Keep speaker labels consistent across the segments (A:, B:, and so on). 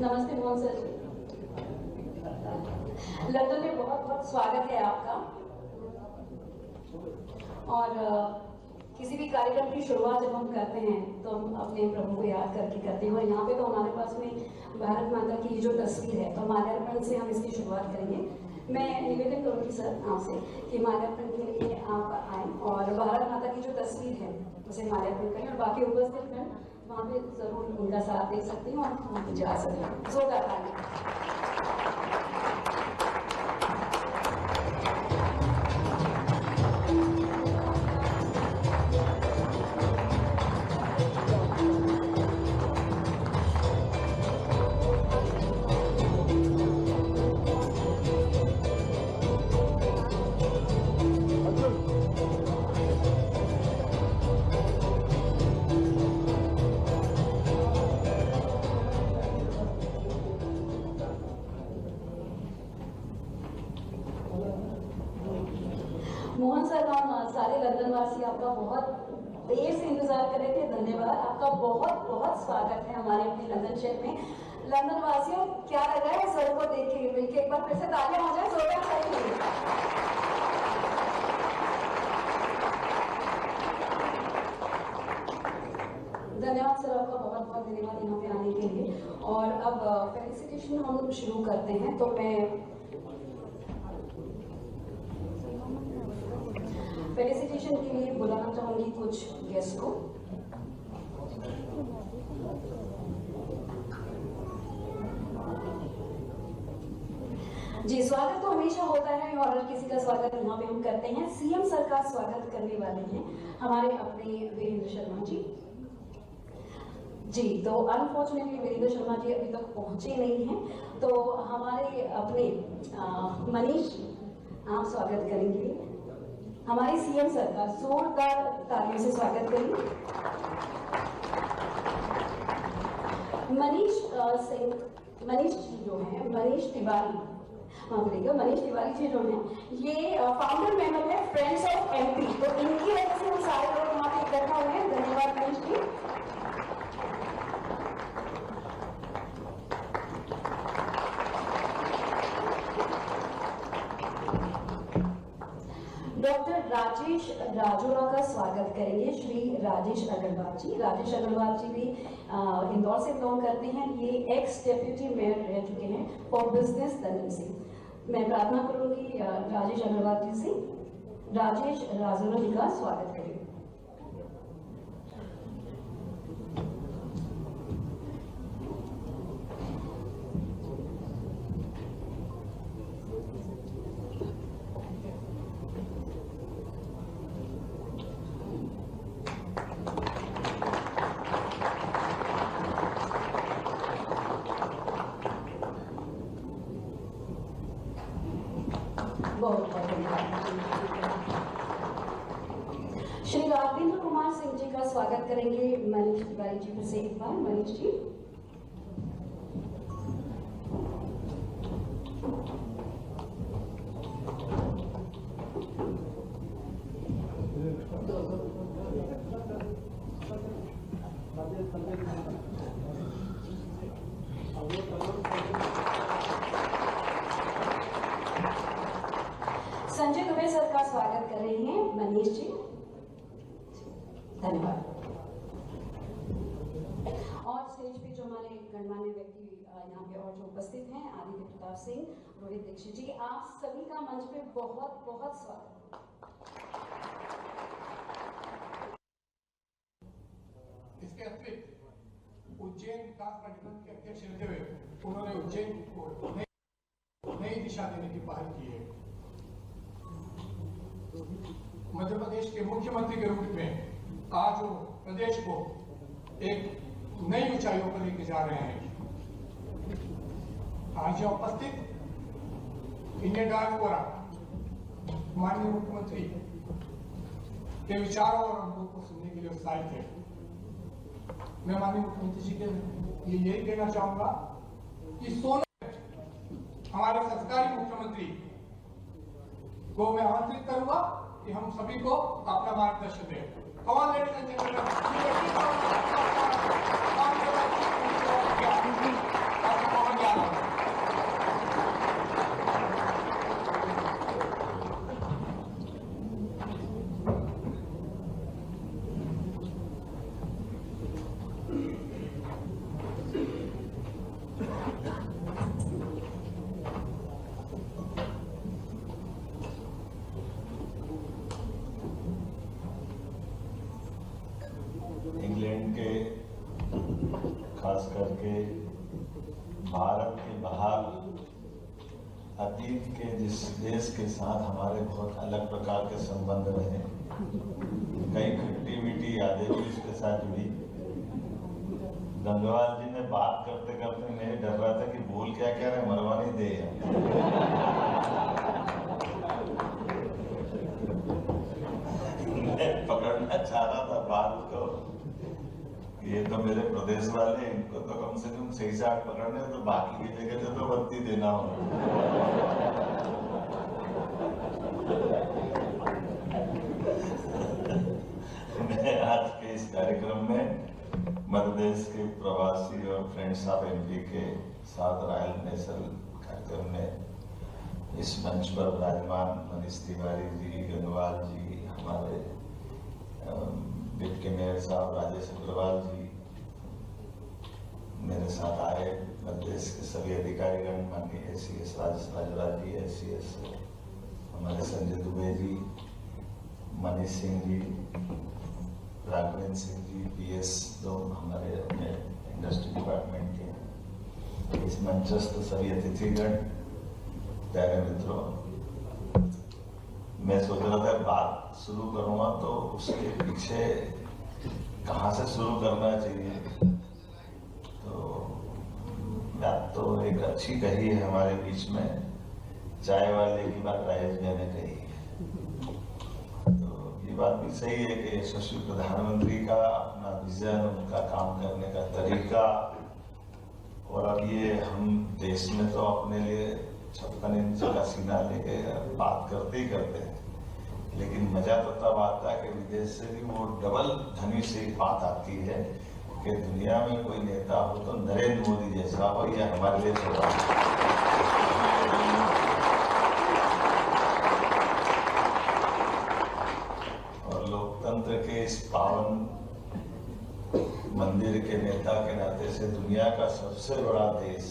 A: नमस्ते मोहन सर जी। लंदन में बहुत बहुत स्वागत है आपका। और किसी भी कार्यक्रम की शुरुआत जब हम करते हैं तो हम अपने प्रभु को याद करके करते हैं, और यहाँ पे तो हमारे पास में भारत माता की जो तस्वीर है तो माल्यार्पण से हम इसकी शुरुआत करेंगे। मैं निवेदन करूंगी सर आपसे कि माल्यार्पण के लिए आप आए और भारत माता की जो तस्वीर है उसे माल्यार्पण करें, और बाकी उपस्थित हैं वहाँ पे जरूर उनका साथ दे सकते हैं और हम जा सकते हैं। जोरदार ताली। मोहन सर, हम सारे लंदन वासी आपका बहुत देर से इंतजार कर रहे थे। धन्यवाद, आपका बहुत बहुत स्वागत है हमारे अपने लंदन शहर में। लंदन वासियों, क्या लग रहा है सर को देख के? मिलके एक बार फिर से तालियां हो जाए, जोरदार तालियां। धन्यवाद सर, आपका बहुत बहुत धन्यवाद यहाँ पे आने के लिए। और अब फेलिसिटेशन हम शुरू करते हैं। तो मैं फेलिसिटेशन के लिए बुलाना चाहूंगी कुछ गेस्ट को। जी, स्वागत तो हमेशा होता है और हर किसी का स्वागत यहाँ पे हम करते हैं। सीएम सर का स्वागत करने वाले हैं हमारे अपने वीरेंद्र शर्मा जी। जी, तो अनफॉर्चुनेटली वीरेंद्र शर्मा जी अभी तक पहुंचे नहीं हैं, तो हमारे अपने मनीष, आप स्वागत करेंगे हमारे सीएम सर का। जोरदार तालियों से स्वागत करिए। मनीष जी जो है, मनीष तिवारी, मनीष तिवारी जी जो है ये फाउंडर मेंबर है फ्रेंड्स ऑफ एमपी, तो इनकी वजह से हम सारे लोग यहाँ पे इकट्ठा हुए हैं। धन्यवाद मनीष जी। डॉक्टर राजेश राजोरा का स्वागत करेंगे श्री राजेश अग्रवाल जी। राजेश अग्रवाल जी भी इंदौर से बिलोंग करते हैं। ये एक्स डेप्यूटी मेयर रह चुके हैं फॉर बिजनेस लंदन से। मैं प्रार्थना करूंगी राजेश अग्रवाल जी से, राजेश राजोरा जी का स्वागत करेंगे। श्री राजेंद्र कुमार सिंह जी का स्वागत करेंगे मनीष तिवारी जी। फिर से एक बार मनीष जी। संजय दुबे सर का स्वागत कर रहे हैं मनीष जी। धन्यवाद। और स्टेज पे जो हमारे गणमान्य व्यक्ति यहाँ पे और जो उपस्थित हैं, आदित्य प्रताप सिंह, रोहित दीक्षित जी, आप सभी का मंच पे बहुत बहुत स्वागत।
B: इसके अतिरिक्त उज्जैन विकास प्राधिकरण के अध्यक्ष रहते हुए उन्होंने उज्जैन को नई दिशा देने की पहल की है। मध्य प्रदेश के मुख्यमंत्री के रूप में आज वो प्रदेश को एक नई ऊंचाइयों पर लेके जा रहे हैं। आज यहाँ उपस्थित इंडियन डायस्पोरा माननीय मुख्यमंत्री के विचारों और अनुभव को सुनने के लिए उत्साहित है। मैं माननीय मुख्यमंत्री जी के यही कहना चाहूंगा कि सोने हमारे सरकारी मुख्यमंत्री को मैं आमंत्रित करूंगा कि हम सभी को अपना मार्गदर्शन दें। All ladies and gentlemen,
C: खास करके भारत के बाहर अतीत के जिस देश के साथ हमारे बहुत अलग प्रकार के संबंध रहे, कई खट्टी मीठी यादें भी उसके साथ जुड़ी। गंगवार जी ने बात करते करते मैं डर रहा था कि बोल क्या कह रहे, मरवा नहीं दे। मैं पकड़ना चाह रहा था बात को, ये तो मेरे प्रदेश वाले, इनको तो कम से कम सही से पकड़ने, तो बाकी की जगह से तो बत्ती देना हो। मैं आज के इस कार्यक्रम में मध्य प्रदेश के प्रवासी और फ्रेंड्स ऑफ एमपी के साथ रॉयल नेशनल कार्यक्रम में इस मंच पर विराजमान मनीष तिवारी जी, गंगवार जी, हमारे डिप्टी मेयर साहब राजेश अग्रवाल जी, मेरे साथ आए मध्य प्रदेश के सभी अधिकारीगण, माननीय एसीएस राजेश राजराज जी, एसीएस हमारे संजय दुबे जी, मनीष सिंह जी, राघवेंद्र सिंह जी, पीएस दो हमारे अपने इंडस्ट्री डिपार्टमेंट के, इस मंचस्थ सभी अतिथिगण, प्यारे मित्रों, मैं सोच रहा था बात शुरू करूंगा तो उसके पीछे कहाँ से शुरू करना चाहिए। तो बात तो एक अच्छी कही है हमारे बीच में, चाय वाले की बात राजेश जी ने कही है। तो ये बात भी सही है कि यशस्वी प्रधानमंत्री का अपना विजन, उनका काम करने का तरीका, और अब ये हम देश में तो अपने लिए 56 इंच का सीना लेके बात करते ही करते हैं, लेकिन मजा तो तब आता है कि विदेश से भी वो डबल धनी से बात आती है कि दुनिया में कोई नेता हो तो नरेंद्र मोदी जैसा हो, यह हमारे लिए छोटा और लोकतंत्र के इस पावन मंदिर के नेता के नाते से दुनिया का सबसे बड़ा देश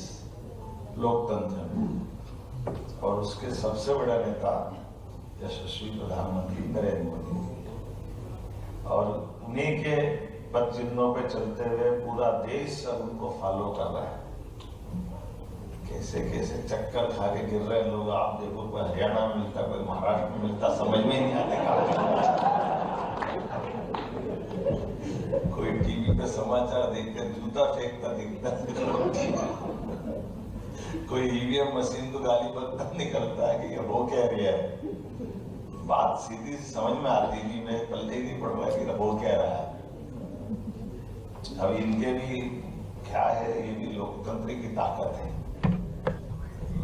C: लोकतंत्र और उसके सबसे बड़ा नेता यशस्वी प्रधानमंत्री नरेंद्र मोदी, और उन्हीं के पद चिन्हों पे चलते हुए पूरा देश अब उनको फॉलो कर रहा है। कैसे कैसे चक्कर खा के गिर रहे हैं लोग, आप देखो कोई हरियाणा में मिलता, कोई महाराष्ट्र में मिलता, समझ में नहीं आते। कोई टीवी पे समाचार देखते जूता फेंकता दिखता, कोई ईवीएम मशीन को गाली बकता निकलता है कि ये हो क्या रहा है। बात सीधी समझ में आती नहीं, मैं पल्ले ही नहीं पड़ रहा कि वो क्या रहा है। अब इनके भी क्या है, ये भी लोकतंत्र की ताकत है।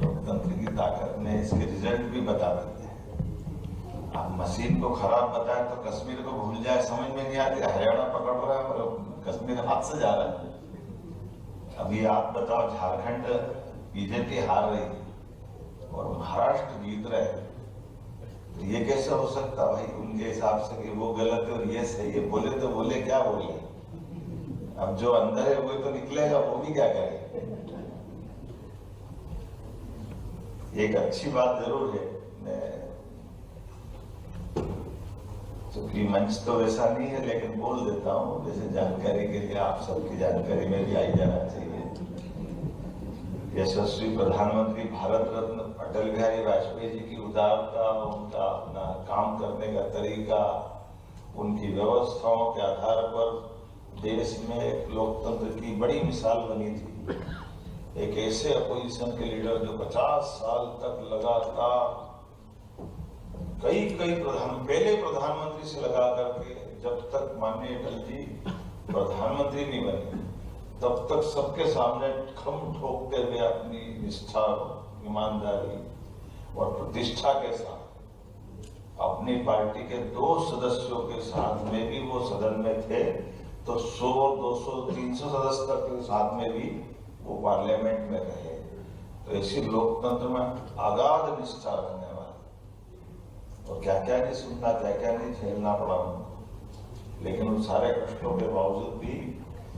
C: लोकतंत्र की ताकत में इसके रिजल्ट भी बता देते हैं। आप मशीन को खराब बताए तो कश्मीर को भूल जाए, समझ में नहीं आती, हरियाणा पकड़ रहा है और कश्मीर हाथ से जा रहा है। अभी आप बताओ, झारखंड बीजेपी हार रही और महाराष्ट्र जीत रहे, तो ये कैसे हो सकता भाई उनके हिसाब से कि वो गलत है और ये सही है। बोले तो बोले, क्या बोले, अब जो अंदर है वो तो निकलेगा, वो भी क्या करे। एक अच्छी बात जरूर है, चूंकि मंच तो वैसा नहीं है लेकिन बोल देता हूँ, जैसे जानकारी के लिए आप सबकी जानकारी में भी आई जाना चाहिए। यशस्वी प्रधानमंत्री भारत रत्न अटल बिहारी वाजपेयी जी की उदारता, उनका अपना काम करने का तरीका, उनकी व्यवस्थाओं के आधार पर देश में एक लोकतंत्र की बड़ी मिसाल बनी थी। एक ऐसे अपोजिशन के लीडर जो 50 साल तक लगातार कई पहले प्रधानमंत्री से लगा करके जब तक माननीय अटल जी प्रधानमंत्री नहीं बने तब तक सबके सामने खम ठोकते हुए अपनी निष्ठा, ईमानदारी और प्रतिष्ठा के साथ अपनी पार्टी के 2 सदस्यों के साथ में भी वो सदन में थे, तो 100, 200, 300 सदस्य तक के साथ में भी वो पार्लियामेंट में रहे। तो इसी लोकतंत्र में अगाध निष्ठा रखने वाले, और क्या क्या नहीं सुनना, क्या क्या नहीं झेलना पड़ा उनको, लेकिन उन सारे कष्टों के बावजूद भी,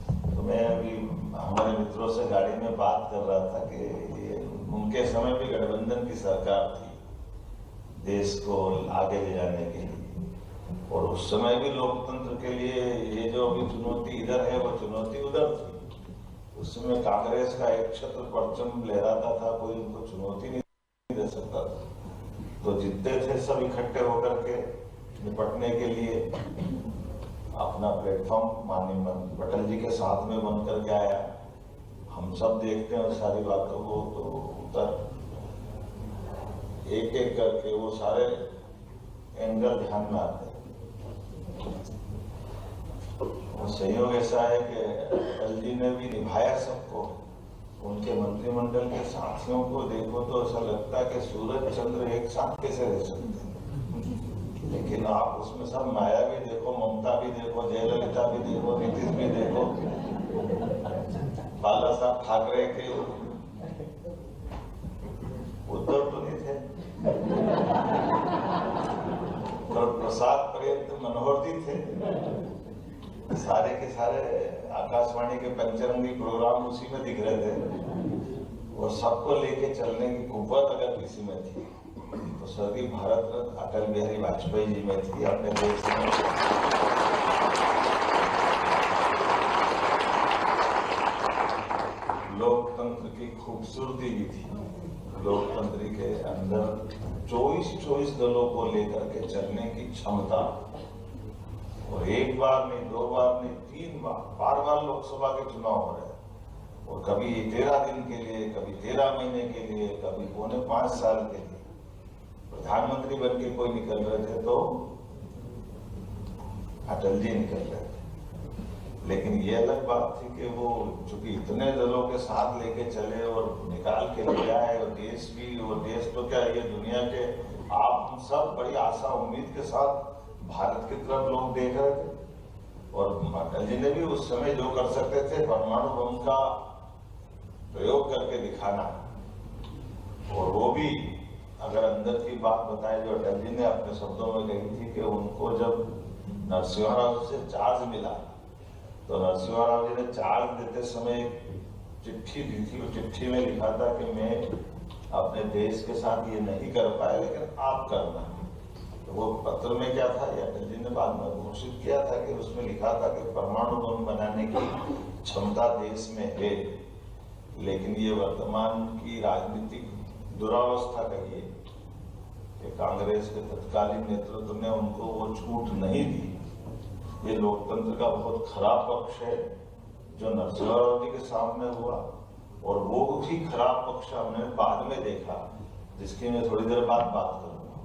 C: तो मैं अभी हमारे मित्रों से गाड़ी में बात कर रहा था कि ये उनके समय भी गठबंधन की सरकार थी देश को आगे ले जाने के लिए, और उस समय भी लोकतंत्र के लिए ये जो अभी चुनौती इधर है वो चुनौती उधर थी। उसमें कांग्रेस का एक छत्र परचम लहराता था, कोई उनको चुनौती नहीं दे सकता था। तो जितने थे सब इकट्ठे होकर के निपटने के लिए अपना प्लेटफॉर्म माननीय पटेल जी के साथ में बन करके आया। हम सब देखते हैं सारी बातों को, तो उधर एक एक करके वो सारे एंगल ध्यान में आते हैं। संयोग ऐसा है कि अटल जी ने भी निभाया सबको। उनके मंत्रिमंडल के साथियों को देखो तो ऐसा लगता है कि सूरज चंद्र एक साथ कैसे रह सकते हैं। लेकिन आप उसमें सब माया भी देखो, ममता भी देखो, जयललिता भी देखो, नीतीश भी देखो, बाला साहब ठाकरे के उद्धव तो नहीं थे, और प्रसाद पर्यंत मनोहर जी थे। सारे के सारे आकाशवाणी के पंचरंगी प्रोग्राम उसी में दिख रहे थे। और सबको लेके चलने की कुव्वत अगर किसी में थी तो स्वर्गीय भारत रत्न अटल बिहारी वाजपेयी जी में थी। अपने देश में लोकतंत्र की खूबसूरती भी थी। लोकतंत्र के अंदर 24 दलों को लेकर के चलने की क्षमता, और एक बार नहीं, 2 बार नहीं, 3 बार लोकसभा के चुनाव हो रहे हैं। और कभी 13 दिन के लिए, कभी 13 महीने के लिए, कभी 4.5 साल के लिए प्रधानमंत्री बन के कोई निकल रहे थे तो अटल जी निकल रहे थे। लेकिन ये अलग बात थी कि वो चूंकि इतने दलों के साथ लेके चले और निकाल के ले आए, और देश भी, और देश तो क्या ये दुनिया के आप सब बड़ी आशा उम्मीद के साथ भारत की तरफ लोग देख रहे थे। और अटल जी ने भी उस समय जो कर सकते थे, परमाणु बम का प्रयोग करके दिखाना। और वो भी अगर अंदर की बात बताएं जो अटल जी ने अपने शब्दों में कही थी कि उनको जब नरसिम्हा राव से चार्ज मिला तो नरसिम्हा राव जी ने चार्ज देते समय चिट्ठी दी थी। वो चिट्ठी में लिखा था कि मैं अपने देश के साथ ये नहीं कर पाया, लेकिन आप करना। तो वो पत्र में क्या था, अटल जी ने बाद में घोषित किया था कि उसमें लिखा था कि परमाणु बम बनाने की क्षमता देश में है, लेकिन ये वर्तमान की राजनीतिक दुरावस्था कहिए कि कांग्रेस के तत्कालीन नेतृत्व ने उनको वो छूट नहीं दी। ये लोकतंत्र का बहुत खराब पक्ष है जो नरसिम्हा राव जी के सामने हुआ, और वो भी खराब पक्ष हमने बाद में देखा, जिसकी मैं थोड़ी देर बाद बात करूंगा।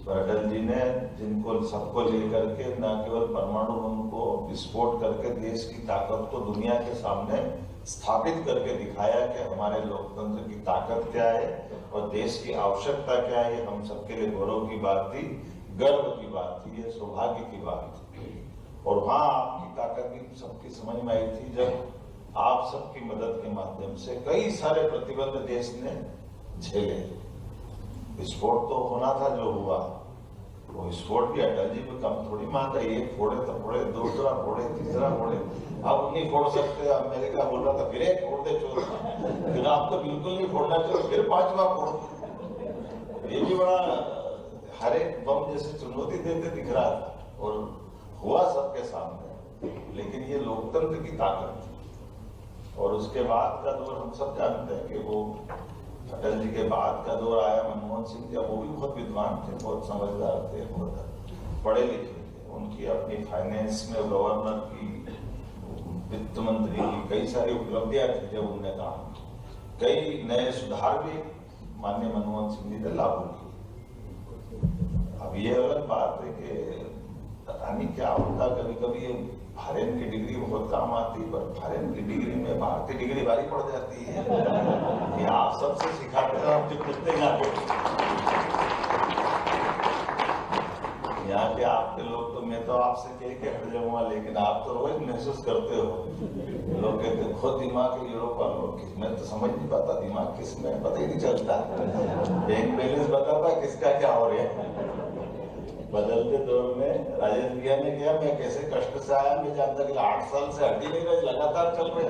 C: पर अटल जी ने जिनको सबको लेकर के न केवल परमाणु बम को विस्फोट करके देश की ताकत को दुनिया के सामने स्थापित करके दिखाया कि हमारे लोकतंत्र की ताकत क्या है और देश की आवश्यकता क्या है, हम सबके लिए गौरव की बात थी, गर्व की बात थी, ये सौभाग्य की बात थी। और वहां आपकी ताकत भी सबकी समझ में आई थी जब आप सबकी मदद के माध्यम से कई सारे प्रतिबंध देश ने झेले। विस्फोट तो होना था जो हुआ, वो विस्फोट भी अटल जी पे कम थोड़ी मानता है। एक फोड़े तो फोड़े, दूसरा फोड़े, तीसरा फोड़े, अब नहीं फोड़ सकते। अमेरिका बोल रहा था फिर एक फोड़ दे चोर, फिर आपको बिल्कुल नहीं फोड़ना चाहिए, फिर 5वां फोड़। ये भी बड़ा हर एक बम जैसे चुनौती देते दिख रहा था, और हुआ सबके सामने। लेकिन ये लोकतंत्र की ताकत थी। और उसके बाद का दौर हम सब जानते हैं कि वो अटल जी के बाद का दौर आया मनमोहन सिंह जी। वो भी बहुत विद्वान थे, बहुत समझदार थे, बहुत पढ़े लिखे थे। उनकी अपनी फाइनेंस में गवर्नर की, वित्त मंत्री की कई सारी उपलब्धियां थी जब उन्होंने काम किया। कई नए सुधार भी माननीय मनमोहन सिंह जी ने लागू किए। अब ये अलग बात है कि पता नहीं क्या होता, कभी कभी फॉरेन की डिग्री बहुत काम आती, पर फॉरेन की डिग्री में भारतीय डिग्री भारी पड़ जाती है। ये आप सबसे सिखाते हैं, आप जो कितने जाते यहाँ के आपके लोग तो, मैं तो आपसे कह के हट जाऊंगा, लेकिन आप तो रोज महसूस करते हो। लोग कहते हैं खुद दिमाग यूरोप वालों, मैं तो समझ नहीं पाता दिमाग किसमें, पता ही नहीं चलता। बैंक बैलेंस बताता किसका क्या हो रहा है। बदलते दौर में राजेंद्र भैया ने किया, मैं कैसे कष्ट से आया मैं जानता कि 8 साल से हट ही नहीं रहे, लगातार चल रहे,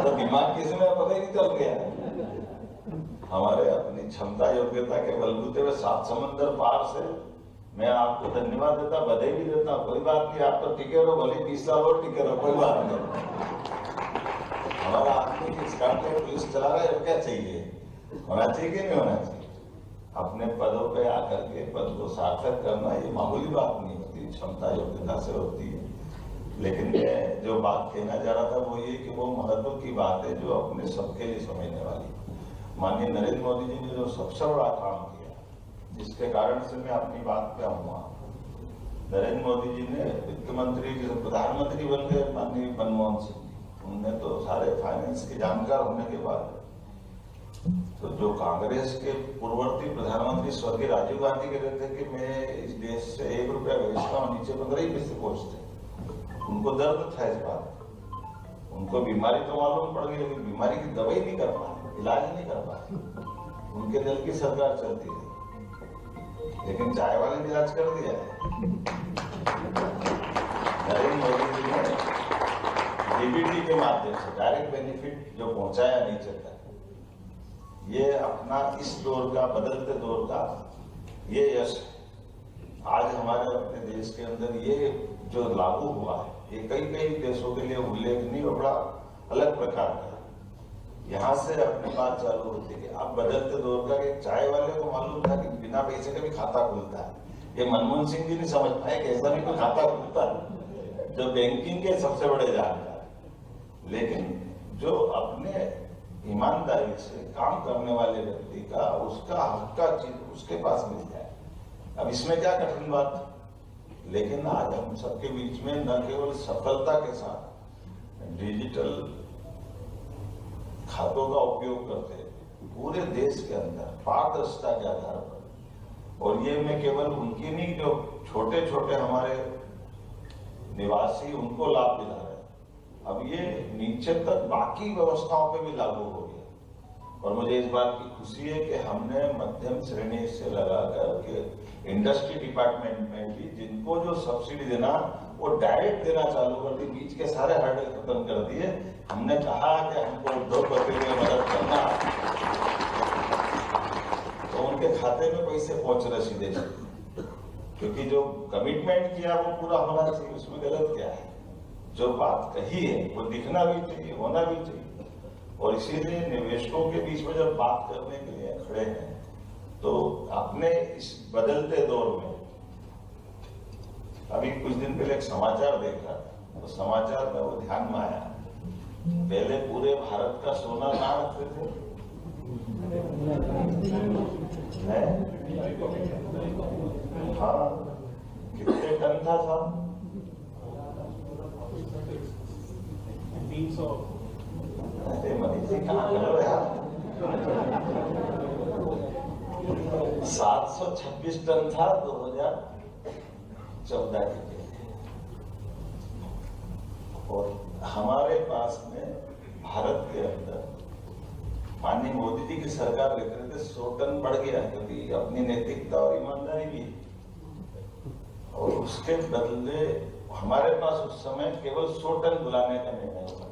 C: तो दिमाग किसमें पता ही नहीं चल गया। हमारे अपनी क्षमता योग्यता के बलबूते हुए 7 समंदर पार से मैं आपको धन्यवाद देता, बधाई भी देता। कोई बात नहीं, आप तो टिके रहो, भले 20 साल और टिके रहो, कोई बात नहीं। हमारा आदमी इस काम को पुलिस चला रहा है, क्या चाहिए, होना चाहिए कि नहीं होना चाहिए? अपने पदों पे आकर के पद को सार्थक करना ये मामूली बात नहीं होती, क्षमता योग्यता से होती है। लेकिन मैं जो बात कहना चाह रहा था वो ये कि वो महत्व की बात है जो अपने सबके लिए समझने वाली। माननीय नरेंद्र मोदी जी ने जो सबसे बड़ा काम किया, जिसके कारण से मैं अपनी बात पे आऊंगा, नरेंद्र मोदी जी ने वित्त मंत्री जो प्रधानमंत्री बन गए माननीय मनमोहन सिंह जी, उनने तो सारे फाइनेंस के जानकार होने के बाद तो जो कांग्रेस के पूर्ववर्ती प्रधानमंत्री स्वर्गीय राजीव गांधी कह रहे थे कि मैं इस देश से 1 रुपया भेजता हूँ, नीचे 15 पैसे पहुंचते। उनको दर्द था इस बात, उनको बीमारी तो मालूम पड़ गई लेकिन बीमारी की दवाई नहीं कर पाए, इलाज नहीं कर पाए। उनके दल की सरकार चलती रही, लेकिन चाय वाले ने इलाज कर दिया है। नरेंद्र मोदी जी ने डीबीटी के माध्यम से डायरेक्ट बेनिफिट जो पहुंचाया नीचे तक, ये अपना इस दौर का, बदलते दौर का ये यश आज हमारे अपने देश के अंदर ये जो लागू हुआ है, ये कई देशों के लिए उल्लेखनीय और बड़ा अलग प्रकार का है। यहाँ से अपनी बात चालू होती है कि अब बदलते दौर का कि चाय वाले को मालूम था कि बिना पैसे का भी खाता खुलता है। ये मनमोहन सिंह जी नहीं समझ पाए कि ऐसा भी कोई खाता खुलता है, जो बैंकिंग के सबसे बड़े जानकार। लेकिन जो अपने ईमानदारी से काम करने वाले व्यक्ति का उसका हक का चीज उसके पास मिल जाए, अब इसमें क्या कठिन बात। लेकिन आज हम सबके बीच में न केवल सफलता के साथ डिजिटल खातों का उपयोग करते पूरे देश के अंदर पारदर्शिता के आधार पर, और ये मैं केवल उनकी नहीं, जो छोटे छोटे हमारे निवासी उनको लाभ दिला रहे, अब ये नीचे तक बाकी व्यवस्थाओं पे भी लागू हो गया। और मुझे इस बात की खुशी है कि हमने मध्यम श्रेणी से लगाकर के इंडस्ट्री डिपार्टमेंट में भी जिनको जो सब्सिडी देना वो डायरेक्ट देना चालू कर दी, बीच के सारे हर्डल खत्म कर दिए। हमने कहा कि हमको उद्योगपति में मदद करना, तो उनके खाते में पैसे पहुंच रहे सीधे, क्योंकि जो कमिटमेंट किया वो पूरा होना चाहिए। उसमें गलत क्या है, जो बात कही है वो दिखना भी चाहिए, होना भी चाहिए। और इसीलिए निवेशकों के बीच में जब बात करने के लिए खड़े हैं तो अपने इस बदलते दौर में, अभी कुछ दिन पहले एक समाचार देखा, तो समाचार में वो ध्यान में आया, पहले पूरे भारत का सोना कहाँ रखते थे, हाँ, कितने टन था साहब?
D: 300।
C: अरे मनीष जी कहाँ कर रहे हैं? 726 टन था 2014 के लिए, और हमारे पास में भारत के अंदर माननीय मोदी जी की सरकार लेकर के 100 टन बढ़ गया, क्योंकि अपनी नैतिकता और ईमानदारी भी, और उसके बदले हमारे पास उस समय केवल 100 टन बुलाने का निर्णय हुआ,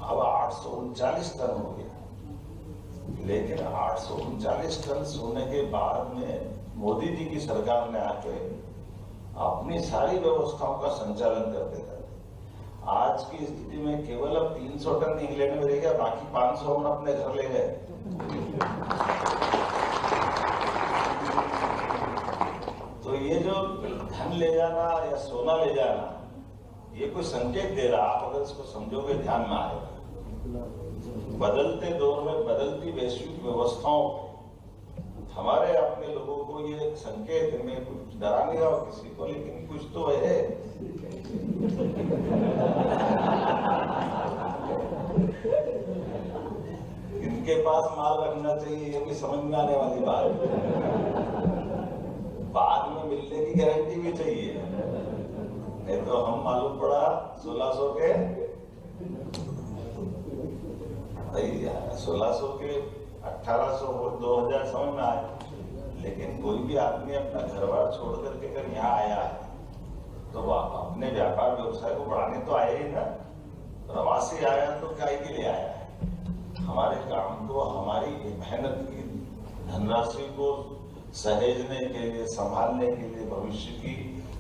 C: अब 839 टन हो गया। लेकिन 839 टन सोने के बाद में मोदी जी की सरकार ने आके अपनी सारी व्यवस्थाओं का संचालन करते करते आज की स्थिति में केवल अब 300 टन इंग्लैंड में रह गया, बाकी 500 हम अपने घर ले गए। तो ये जो धन ले जाना या सोना ले जाना, ये कोई संकेत दे रहा, आप अगर इसको समझोगे ध्यान में आएगा। बदलते दौर में बदलती वैश्विक व्यवस्थाओं हमारे अपने लोगों को ये संकेत, में कुछ डरा नहीं रहा किसी को, लेकिन कुछ तो है। इनके पास माल रखना चाहिए, ये भी समझ में आने वाली बात। बाद में मिलने की गारंटी भी चाहिए, नहीं तो हम मालूम पड़ा 1600 के 1600 के 1800 और 2000 समझ में आए। लेकिन कोई भी आदमी अपना घर बार छोड़ करके अगर यहाँ आया है तो वो अपने व्यापार व्यवसाय को बढ़ाने तो आया ही ना। प्रवासी आया तो क्या के लिए आया है? हमारे काम को, हमारी मेहनत की धनराशि को सहेजने के लिए, संभालने के लिए, भविष्य की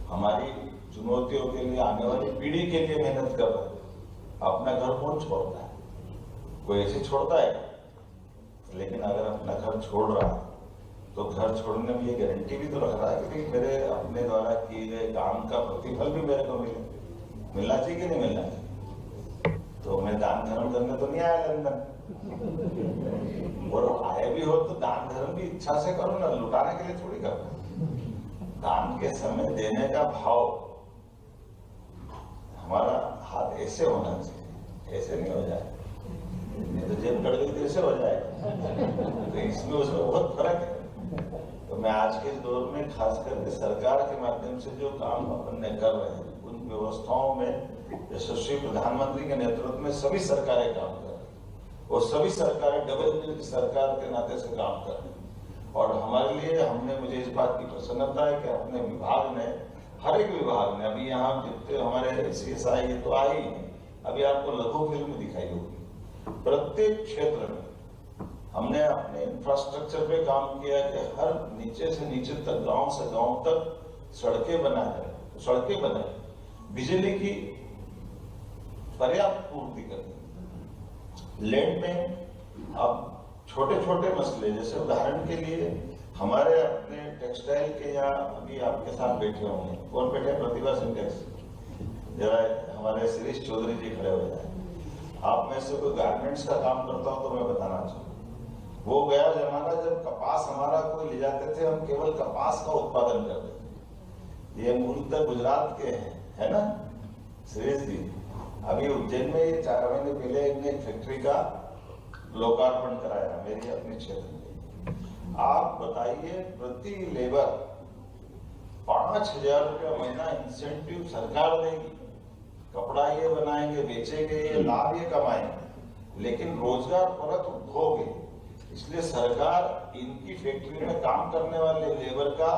C: हमारी चुनौतियों के लिए, आने वाली पीढ़ी के लिए मेहनत कर रहे हैं। अपना घर कौन छोड़ता है? कोई ऐसे छोड़ता है? लेकिन अगर अपना घर छोड़ रहा है तो घर छोड़ने में ये गारंटी भी तो रख रहा है कि मेरे अपने द्वारा किए गए काम का प्रतिफल भी मेरे को मिलना चाहिए कि नहीं मिलना चाहिए? तो मैं दान धर्म करने तो नहीं आया लंदन, और आए भी हो तो दान धर्म भी इच्छा से करो ना, लुटाने के लिए थोड़ी करो। दान के समय देने का भाव, हमारा हाथ ऐसे होना चाहिए, ऐसे नहीं हो जाए, नहीं तो जेब कट गई तो ऐसे हो जाएगा। तो इसमें उसमें बहुत फर्क है। तो मैं आज के दौर में खास करके सरकार के माध्यम से जो काम अपन ने कर रहे हैं, उन व्यवस्थाओं में यशस्वी प्रधानमंत्री के नेतृत्व में सभी सरकारें काम कर रही हैं, और सभी सरकारें डबल इंजन की सरकार के नाते से काम कर रही हैं। और हमारे लिए मुझे इस बात की प्रसन्नता है कि अपने विभाग ने, हर एक विभाग ने, अभी यहाँ जितने हमारे CSI ये तो आई, अभी आपको लघु फिल्म दिखाई होगी, प्रत्येक क्षेत्र में हमने अपने इंफ्रास्ट्रक्चर पे काम किया कि हर नीचे से नीचे तक, गांव से गांव तक सड़कें बनाए, बिजली की पर्याप्त पूर्ति कर। लैंड में अब छोटे छोटे मसले, जैसे उदाहरण के लिए हमारे अपने टेक्सटाइल के, यहाँ अभी आपके साथ बैठे होंगे, कौन बैठे? प्रतिभा सिंटेक्स, जरा हमारे शिरीष चौधरी जी खड़े हो जाए। आप में से कोई गारमेंट्स का काम करता हो तो मैं बताना चाहूँ, वो गया जमाना जब कपास हमारा कोई ले जाते थे, हम केवल कपास का उत्पादन करते थे। ये मूलतः गुजरात के हैं, है ना सुरेश जी? अभी उज्जैन में 4 महीने पहले एक फैक्ट्री का लोकार्पण कराया मेरी अपने क्षेत्र में। आप बताइए, प्रति लेबर 5000 रुपया महीना इंसेंटिव सरकार देगी, कपड़ा ये बनाएंगे, बेचेंगे, ये लाभ ये कमाएंगे, लेकिन रोजगार परत उद्योग है। इसलिए सरकार इनकी फैक्ट्री में काम करने वाले लेबर का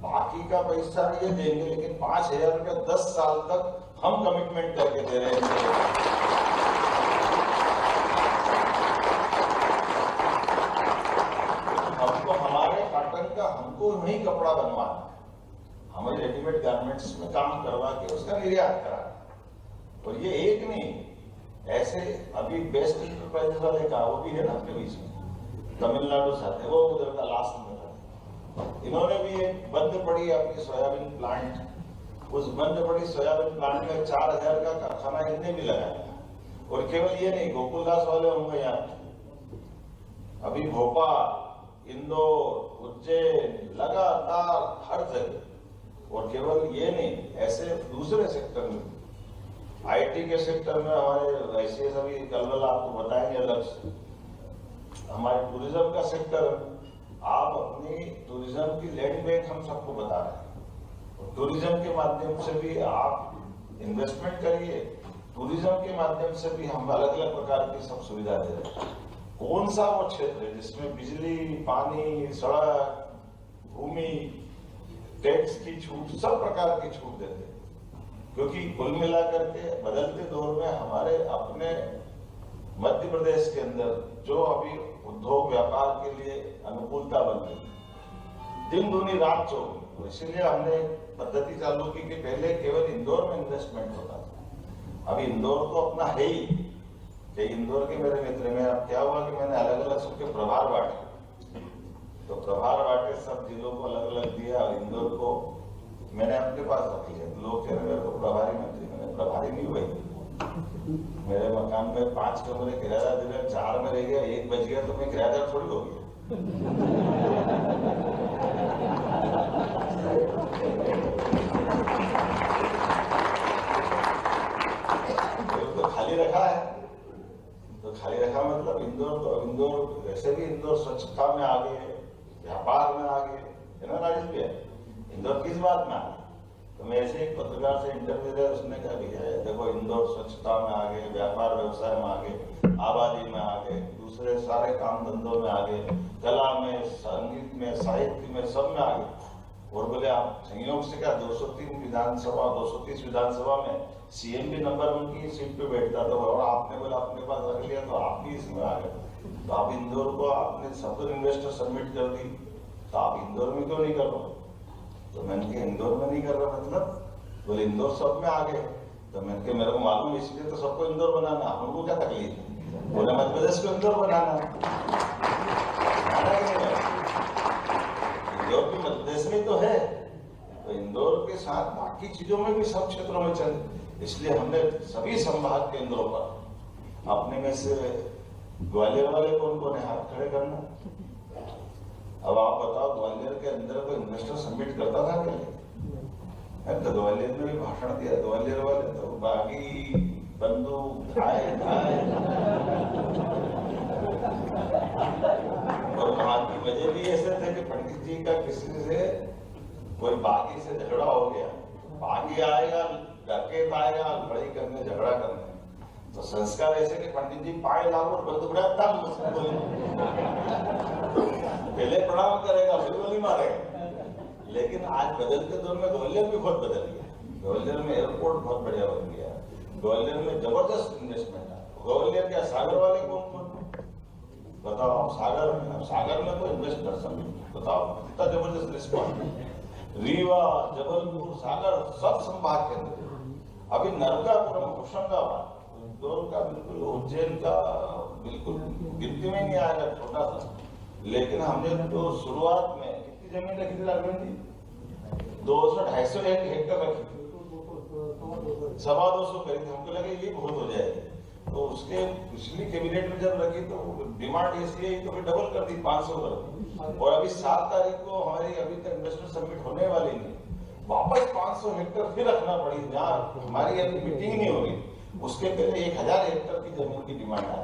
C: बाकी का पैसा ये देंगे, लेकिन 5000 रुपया 10 साल तक हम कमिटमेंट करके दे रहे हैं। हमको हमारे कॉटन का, हमको वही कपड़ा बनवाना है, हमें रेडीमेड गारमेंट्स में काम करवा के उसका निर्यात करा। और ये एक नहीं, ऐसे अभी बेस्ट इंटरप्राइजेस वाले का वो भी है ना अपने बीच में, तमिलनाडु साथ है, वो उधर का लास्ट में था। इन्होंने भी एक बंद पड़ी अपनी सोयाबीन प्लांट, उस बंद पड़ी सोयाबीन प्लांट में 4000 का कारखाना इनने भी लगाया। और केवल ये नहीं, गोकुलदास वाले होंगे यहाँ, अभी भोपाल, इंदौर, उज्जैन, लगातार हर जगह। और केवल ये नहीं, ऐसे दूसरे सेक्टर में, IT के सेक्टर में हमारे ऐसे सभी कल आपको बताएंगे अलग से। हमारे टूरिज्म का सेक्टर, आप अपनी टूरिज्म की लैंड बैंक हम सबको बता रहे हैं, टूरिज्म के माध्यम से भी आप इन्वेस्टमेंट करिए, टूरिज्म के माध्यम से भी हम अलग अलग प्रकार की सब सुविधा दे रहे हैं। कौन सा वो क्षेत्र है जिसमें बिजली, पानी, सड़क, भूमि, टैक्स की छूट, सब प्रकार की छूट देते हैं? क्योंकि कुल मिलाकर के बदलते दौर में हमारे अपने मध्य प्रदेश के अंदर जो अभी उद्योग व्यापार के लिए अनुकूलता बन रही है, दिन दूनी रात चौगुनी। तो इसीलिए हमने पद्धति चालू की कि पहले केवल इंदौर में इन्वेस्टमेंट होता था, अभी इंदौर तो अपना है ही। कि इंदौर के मेरे मित्र में अब क्या हुआ कि मैंने अलग अलग सबके प्रभार बांटे, तो प्रभार बांटे, सब जिलों को अलग अलग दिया, और इंदौर को मैंने अपने पास रख लिया। लोग कह रहे मेरे को प्रभारी मंत्री, मैंने प्रभारी नहीं हुई। मेरे मकान में 5 कमरे किराया दे रहे, 4 में रह गया, 1 बच गया तो मैं किराएदार थोड़ी हो गया। तो खाली रखा है, तो खाली रखा मतलब इंदौर वैसे भी इंदौर स्वच्छता में आगे, व्यापार में आगे है ना राजेश भैया? इंदौर किस बात में आगे? तो मैं ऐसे एक पत्रकार से इंटरव्यू दिया, उसने कहा भैया देखो इंदौर स्वच्छता में आगे, व्यापार व्यवसाय में आगे, आबादी में आगे, दूसरे सारे काम धंधों में आगे, कला में, संगीत में, साहित्य में, सब में आगे। और बोले आप संयोग से क्या 203 विधानसभा, 230 विधानसभा में CM भी नंबर उनकी सीट पे बैठता था, और आपने बोला अपने पास रख लिया तो आप भी इसमें आ गए। तो आप इंदौर को आपने सब इन्वेस्टर सबमिट कर दी, तो आप इंदौर में क्यों नहीं कर रहे? तो मैंने कहा इंदौर में नहीं कर रहा मतलब? बोले इंदौर सब में आ गए। तो मैंने कहा मेरे को मालूम है, इसलिए तो सबको इंदौर बनाना, हमको क्या तकलीफ है, बोले मध्य प्रदेश को इंदौर बनाना, इंदौर भी मध्य प्रदेश में तो है, तो इंदौर के साथ बाकी चीजों में भी सब क्षेत्रों में चले, इसलिए हमने सभी संभाग केंद्रों पर अपने में से ग्वालियर वाले कौन कौन है हाथ खड़े करना। अब आप बताओ, ग्वालियर के अंदर कोई इन्वेस्टर समिट करता था क्या? तो ग्वालियर में भी भाषण दिया ग्वालियर वाले, तो बाकी बंधु आए और वहां की वजह भी ऐसे थे कि पंडित जी का किसी से कोई बागी से झगड़ा हो गया, बागी आएगा, डकैत आएगा, लड़ाई करने, झगड़ा करने, तो संस्कार ऐसे कि पंडित जी पाए लागू और बंदूक उड़ाया, तब पहले प्रणाम करेगा फिर गोली मारेगा। लेकिन आज बदलते दौर में ग्वालियर भी बहुत बदल गया, ग्वालियर में एयरपोर्ट बहुत बढ़िया बन गया, ग्वालियर में जबरदस्त इन्वेस्टमेंट है। ग्वालियर क्या सागर वाले कौन कौन बताओ, सागर में कोई इन्वेस्ट कर सकते बताओ, कितना जबरदस्त रिस्पॉन्स। रीवा, जबलपुर, सागर सब संभाग के अंदर, अभी नरकापुरम, होशंगाबाद, इंदौर का बिल्कुल, उज्जैन का बिल्कुल गिनती में नहीं आएगा, छोटा सा। लेकिन हमने तो शुरुआत में कितनी जमीन रखी थी राघवेंद्र जी? 200-250 हेक्टेयर रखी, 225 करी थी, हमको लगे ये बहुत हो जाएगी, तो उसके पिछली कैबिनेट में जब रखी तो डिमांड ऐसी है, तो फिर डबल कर दी, 500 कर दी। और अभी 7 तारीख को हमारी अभी तक इन्वेस्टर समिट होने वाली नहीं, वापस 500 हेक्टेयर फिर रखना पड़ी, जहाँ हमारी अभी मीटिंग नहीं होगी, उसके पहले 1000 हेक्टेयर की जमीन की डिमांड है।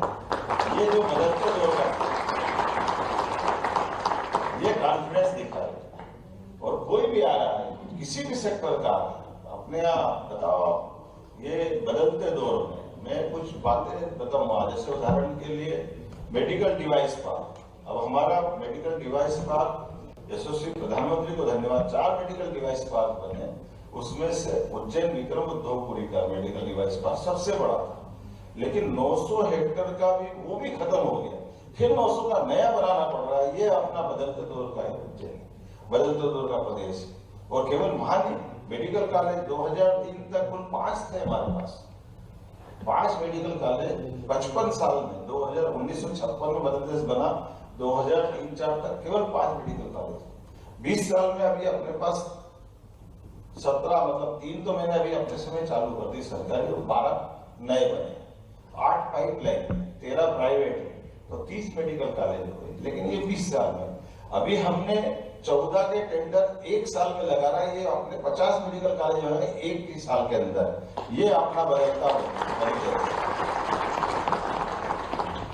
C: ये जो बदलते दौर का ये कॉन्फिडेंस दिखा है, और कोई भी आ रहा है किसी भी सेक्टर का, अपने आप बताओ, ये बदलते दौर में मैं कुछ बातें बताऊंगा। जैसे उदाहरण के लिए मेडिकल डिवाइस पार्क, अब हमारा मेडिकल डिवाइस पार्क, यशस्वी प्रधानमंत्री को धन्यवाद, 4 मेडिकल डिवाइस पार्क बने, उसमें से उज्जैन विक्रम उद्योगपुरी का मेडिकल डिवाइस पार्क सबसे बड़ा था, लेकिन 900 हेक्टेयर का भी वो भी खत्म हो गया, फिर 900 का नया बनाना पड़ रहा है। ये अपना बदलते दौर का है उज्जैन, बदलते दौर का प्रदेश। और केवल वहां नहीं, मेडिकल कॉलेज 2003 तक कुल 5 थे हमारे पास, 5 मेडिकल कॉलेज 55 साल में, 1956 में मध्य प्रदेश बना, 2003-4 तक केवल 5 मेडिकल कॉलेज। 20 साल में अभी अपने पास 17, मतलब 3 तो मैंने अभी अपने समय चालू कर दी सरकारी, और 12 नए बने, 8 पाइपलाइन, 13 प्राइवेट, तो 30 मेडिकल कॉलेज हो गए। लेकिन ये 20 साल में, अभी हमने 14 के टेंडर 1 साल में लगा रहा है, ये अपने 50 मेडिकल कॉलेज बने 1 साल के अंदर। ये अपना बदलता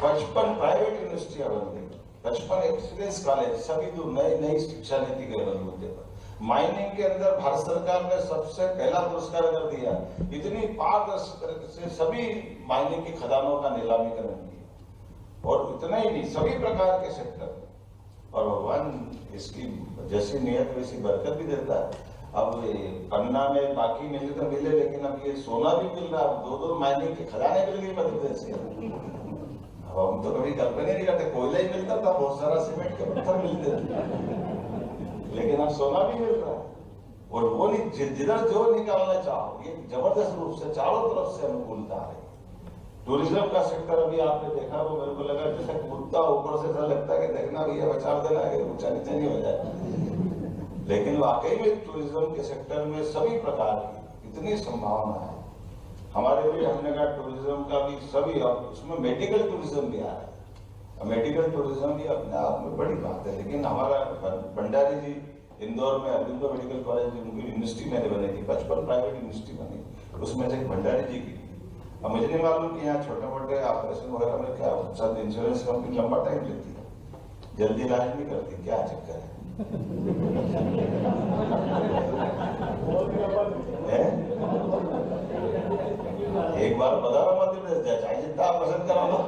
C: 55 प्राइवेट यूनिवर्सिटियां बन गई, 55 एक्सीलेंस कॉलेज, सभी जो नई शिक्षा नीति के मुद्दे पर। माइनिंग के अंदर भारत सरकार ने सबसे पहला पुरस्कार कर दिया, इतनी पारदर्शी से सभी माइनिंग की खदानों का नीलामीकरण किया, और इतना ही नहीं, सभी प्रकार के सेक्टर। और भगवान इसकी जैसी नियत वैसी बरकत भी देता है। अब पन्ना में बाकी मिले तो मिले, लेकिन अब ये सोना भी मिल रहा है, 2 माइनिंग की खदानें मिल गई मध्य प्रदेश से। अब हम तो कभी कल्पना नहीं करते, कोयला ही मिलता था, बहुत सारा सीमेंट के पत्थर मिलते थे, लेकिन अब सोना भी मिल रहा है। और वो जिधर जो निकालना चाहो, ये जबरदस्त रूप से चारों तरफ से अनुकूलता है। टूरिज्म का सेक्टर अभी आपने देखा, वो मेरे को लगा जैसे मुद्दा ऊपर से ऐसा लगता है कि देखना भैया बचा देना है, ऊंचा नीचे नहीं हो जाए। लेकिन वाकई में टूरिज्म के सेक्टर में सभी प्रकार की इतनी संभावना है। हमारे लिए हमने कहा टूरिज्म का भी सभी, और उसमें मेडिकल टूरिज्म भी आ रहा है। मेडिकल टूरिज्म भी अपने आप में बड़ी बात है। लेकिन हमारा भंडारी जी इंदौर में अरविंदो मेडिकल कॉलेज यूनिवर्सिटी मैंने बनी थी, 55 प्राइवेट यूनिवर्सिटी बनी, उसमें से भंडारी जी की। अब मुझे नहीं मालूम कि यहाँ छोटे मोटे ऑपरेशन वगैरह में क्या सब इंश्योरेंस कंपनी लंबा टाइम लेती है, जल्दी इलाज नहीं करती, क्या चक्कर है? एक बार बता रहा मध्य प्रदेश जाए, चाहे जितना आप पसंद करा लो।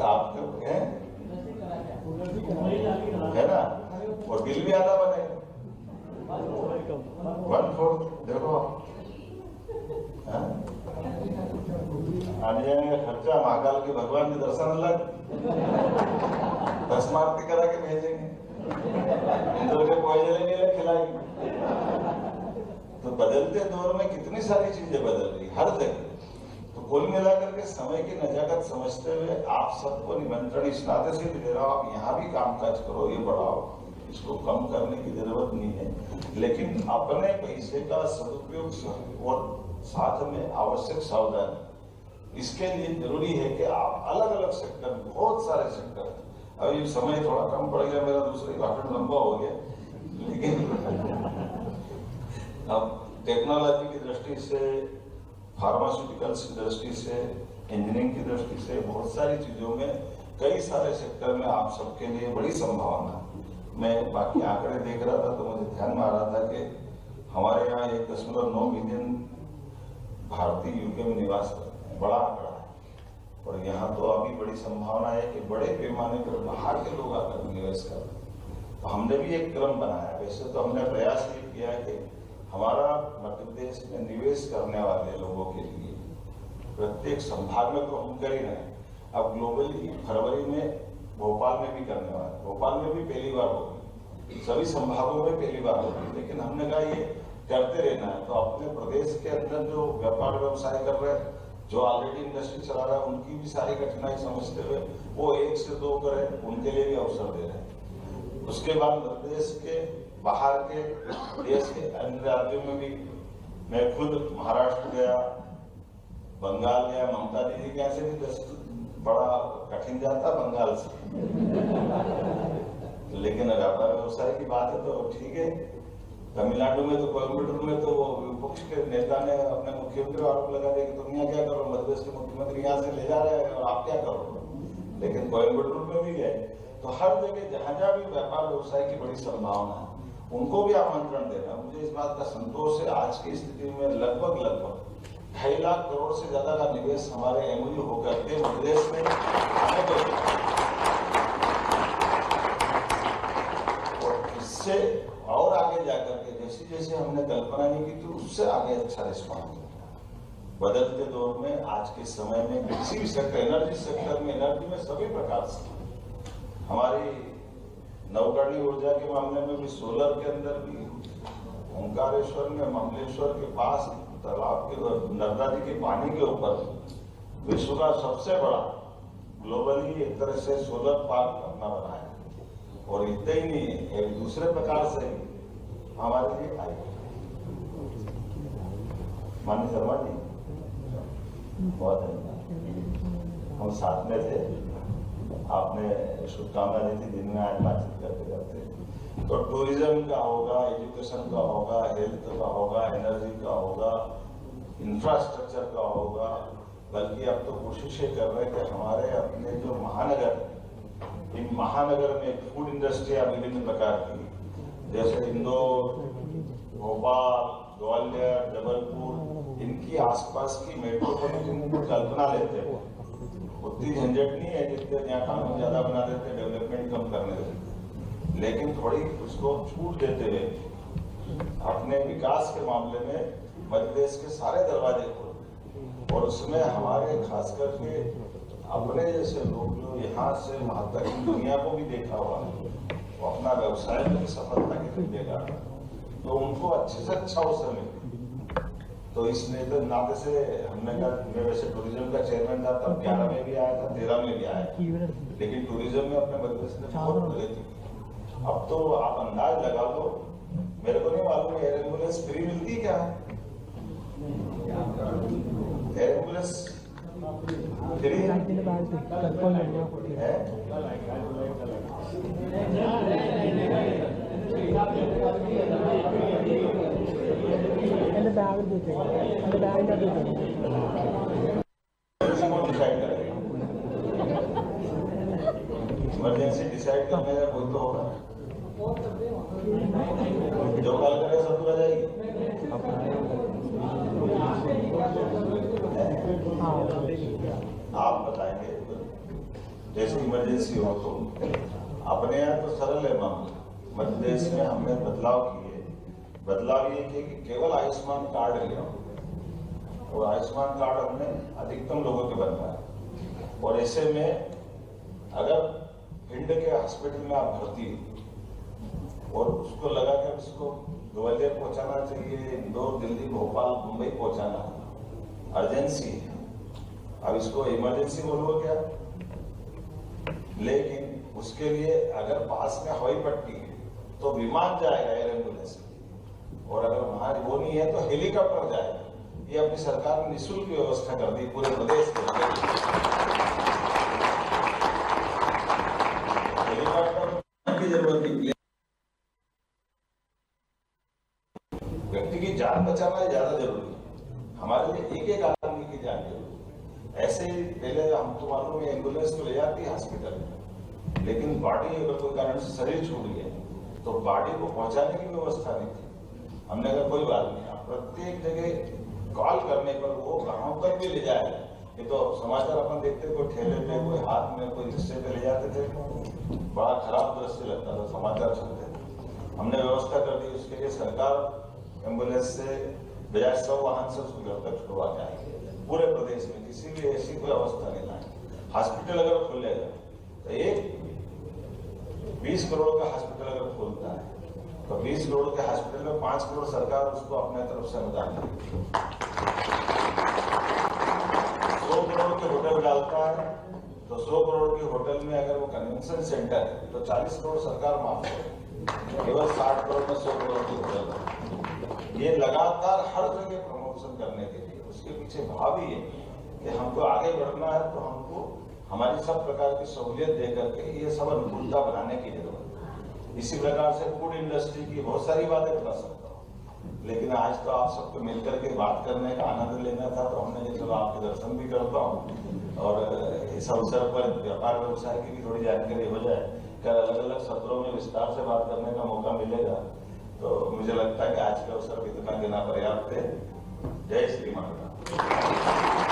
C: आपके है ना, और बिल भी आधा बने 1/4। देखो आने जाने का खर्चा, महाकाल के भगवान के दर्शन अलग, 10 आरती करा के भेजेंगे। बदलते दौर में कितनी सारी चीजें बदल रही हर जगह। तो कुल मिलाकर के समय की नजाकत समझते हुए आप सबको निमंत्रण इस नाते से भी दे रहा हूं, आप यहाँ भी कामकाज करो, ये बढ़ाओ, इसको कम करने की जरूरत नहीं है, लेकिन अपने पैसे का सदुपयोग और साथ में आवश्यक सावधानी, इसके लिए जरूरी है कि आप अलग अलग सेक्टर, बहुत सारे सेक्टर, अभी समय थोड़ा कम पड़ गया, मेरा दूसरे भाषण लंबा हो गया, लेकिन अब टेक्नोलॉजी की दृष्टि से, फार्मास्यूटिकल्स की दृष्टि से, इंजीनियरिंग की दृष्टि से, बहुत सारी चीजों में कई सारे सेक्टर में आप सबके लिए बड़ी संभावना। मैं बाकी आंकड़े देख रहा था तो मुझे ध्यान में आ रहा था कि हमारे यहाँ 1.9 मिलियन भारतीय यूके में निवास करते हैं, बड़ा आंकड़ा है, और यहाँ तो अभी बड़ी संभावना है कि बड़े पैमाने पर बाहर के लोग आकर निवेश कर रहे हैं। तो हमने भी एक क्रम बनाया। वैसे तो हमने प्रयास ये किया है कि हमारा मध्य प्रदेश में निवेश करने वाले लोगों के लिए प्रत्येक संभाग में तो हम कर ही रहे हैं, अब ग्लोबली फरवरी में भोपाल में भी करने वाले, भोपाल में भी पहली बार होगी, सभी संभागों में पहली बार होगी, लेकिन हमने कहा ये करते रहना है। तो अपने प्रदेश के अंदर जो व्यापार व्यवसाय कर रहे हैं, जो ऑलरेडी इंडस्ट्री चला रहा है, उनकी भी सारी कठिनाई समझते हुए वो 1 से 2 करें, उनके लिए भी अवसर दे रहे हैं। उसके बाद मध्य प्रदेश के बाहर के देश के अन्य राज्यों में भी, मैं खुद महाराष्ट्र गया, बंगाल गया, ममता दीदी के यहाँ से भी बड़ा कठिन जाता बंगाल से लेकिन व्यापार व्यवसाय की बात है तो ठीक है। तमिलनाडु में तो कोयम्बटूर में तो विपक्ष के नेता ने अपने मुख्यमंत्री पर आरोप लगा दिया कि तुम यहाँ क्या करो, मध्य प्रदेश के मुख्यमंत्री यहाँ से ले जा रहे हैं और आप क्या करो, लेकिन कोयम्बटूर में भी गए। तो हर जगह जहां जहां भी व्यापार व्यवसाय की बड़ी संभावना है, उनको भी आमंत्रण देना। मुझे इस बात का संतोष है, आज की स्थिति में लगभग 2.5 लाख करोड़ से ज्यादा का निवेश हमारे एमओयू होकर के मध्य प्रदेश में और इससे और आगे जाकर के जैसे जैसे हमने कल्पना नहीं की थी उससे आगे अच्छा रिस्पॉन्स मिला। बदलते दौर में आज के समय में किसी भी सेक्टर, एनर्जी सेक्टर में, एनर्जी में सभी प्रकार से हमारी नवकरणीय ऊर्जा के मामले में भी, सोलर के अंदर भी, ओंकारेश्वर में ममलेश्वर के पास तालाब के नर्मदा जी के पानी के ऊपर विश्व का सबसे बड़ा ग्लोबली एक तरह से सोलर पार्क अपना बनाया, और इतना ही नहीं, एक दूसरे प्रकार से हमारे लिए आई। माननीय शर्मा जी बहुत है, हम साथ में थे, आपने शुभकामना दी थी दिन में, आज बातचीत करते करते। तो टूरिज्म का होगा, एजुकेशन का होगा, हेल्थ का होगा, एनर्जी का होगा, इंफ्रास्ट्रक्चर का होगा, बल्कि अब तो कोशिशें कर रहे हैं कि हमारे अपने जो महानगर, इन महानगर में फूड इंडस्ट्री विभिन्न प्रकार की, जैसे इंदौर, भोपाल, ग्वालियर, जबलपुर, इनकी आसपास की मेट्रोपॉलिटन कल्पना लेते हैं। उतनी झंझट नहीं है जितने यहाँ कानून ज्यादा बना देते हैं, डेवलपमेंट कम करने देते, लेकिन थोड़ी उसको छूट देते हुए अपने विकास के मामले में मध्य प्रदेश के सारे दरवाजे खोलते, और उसमें हमारे खास करके अपने जैसे लोग जो यहाँ से महत्वपूर्ण दुनिया को भी देखा हुआ वो अपना व्यवसाय में भी सफलता के लिए देगा, तो उनको अच्छे से अच्छा अवसर मिले। तो इस नाते से हमने कहा, मैं वैसे टूरिज्म का चेयरमैन था, तब 11 में भी आया था, 13 में भी आया था, लेकिन टूरिज्म में अपने मध्य प्रदेश ने बहुत प्रगति की। अब तो आप अंदाज लगा लो, मेरे को नहीं मालूम एयर एम्बुलेंस फ्री मिलती क्या है? एयर एम्बुलेंस फ्री है? इमरजेंसी डिसाइड करने का कोई तो होगा, जो कॉल करे सब आ जाएगी। आप बताएंगे जैसे इमरजेंसी हो तो अपने यहाँ तो सरल है मामला। मध्य प्रदेश में हमने बदलाव किए, बदलाव ये किया कि केवल आयुष्मान कार्ड लिया, और आयुष्मान कार्ड हमने अधिकतम लोगों के बनवाए, और ऐसे में अगर भिंड के हॉस्पिटल में आप भर्ती और उसको लगा कि उसको ग्वालियर पहुंचाना चाहिए, इंदौर, दिल्ली, भोपाल, मुंबई पहुंचाना अर्जेंसी है। अब इसको इमरजेंसी बोलो क्या? लेकिन उसके लिए अगर पास में हवाई पट्टी है तो विमान जाएगा एयर एम्बुलेंस, और अगर वहां वो नहीं है तो हेलीकॉप्टर जाएगा। ये अपनी सरकार ने निःशुल्क व्यवस्था कर दी पूरे प्रदेश में। हेलीकॉप्टर की जरूरत नहीं, व्यक्ति की जान बचाना ज्यादा जरूरी है। हमारे लिए एक एक आदमी की जान जरूरी है। ऐसे ही पहले हमको मालूम है एम्बुलेंस तो ले जाती है हॉस्पिटल में, लेकिन बॉडी अगर कोई कारण से शरीर छूट गया तो बॉडी को पहुंचाने की व्यवस्था नहीं थी। हमने कहा कोई बात नहीं, आप प्रत्येक जगह कॉल करने पर वो गांव तक भी ले जाएगा। ये तो समाचार अपन देखते, कोई ठेले पे, कोई हाथ में, कोई रिक्शे पे ले जाते थे, बड़ा खराब दृश्य लगता था, समाचार सुनते थे। हमने व्यवस्था कर दी उसके लिए, सरकार एम्बुलेंस से बजाय 100 वाहन से उसको घर तक छुड़वा के आएंगे। पूरे प्रदेश में किसी भी ऐसी कोई अवस्था नहीं लाएंगे। हॉस्पिटल अगर खुलेगा तो एक 20 करोड़ का हॉस्पिटल अगर खोलता है तो 20 करोड़ के हॉस्पिटल में 5 करोड़ सरकार उसको अपने तरफ से अनुदान देगी। 100 करोड़ के होटल डालता है तो 100 करोड़ के होटल में अगर वो कन्वेंशन सेंटर है तो 40 करोड़ सरकार माफ करेगी। केवल 60 करोड़ में 100 करोड़ के होटल। ये लगातार हर जगह प्रमोशन करने के लिए उसके पीछे भाव ही है कि हमको आगे बढ़ना है तो हमको हमारी सब प्रकार की सहूलियत दे करके ये सब अनुकूलता बनाने की जरूरत है। इसी प्रकार से फूड इंडस्ट्री की बहुत सारी बातें बता सकता हूँ, लेकिन आज तो आप सबको मिलकर के बात करने का आनंद लेना था, तो हमने चलो आपके दर्शन भी करता हूँ और इस अवसर पर व्यापार व्यवसाय की भी थोड़ी जानकारी हो जाए। क्या अलग अलग सत्रों में विस्तार से बात करने का मौका मिलेगा, तो मुझे लगता है कि आज का अवसर इतना देना पर्याप्त है। जय श्री महाराज।